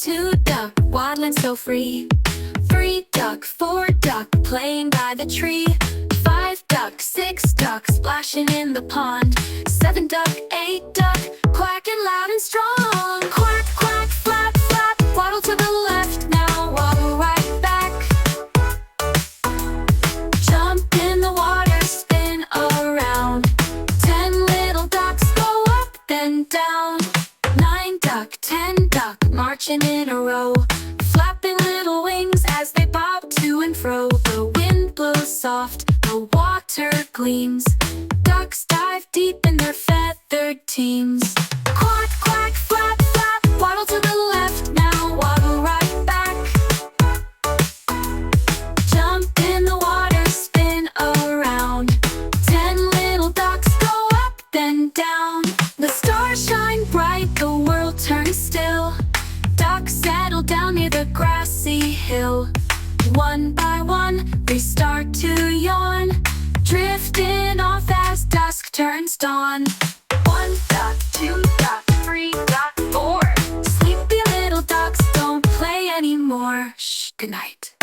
2 duck, waddling so free. 3 duck, 4 duck, playing by the tree. 5 duck, 6 duck, splashing in the pond. 7 duck, 8 duck, quacking loud and strong. Quack, quack, flap, flap, waddle to the left, now waddle right back. Jump in the water, spin around. 10 little ducks go up, then down. 9 duck, 10 duck, marching in a row, flapping little wings as they bob to and fro. The wind blows soft, the water gleams. Ducks dive deep in their feathered teams. Quack, quack, flap, flap, waddle to the left, now waddle right back. Jump in the water, spin around. 10 little ducks go up, then down. The stars shine bright, the world turns still. Ducks settle down near the grassy hill. One by one, they start to yawn, drifting off as dusk turns dawn. 1 duck, 2 duck, 3 duck, 4. Sleepy little ducks don't play anymore. Shh, good night.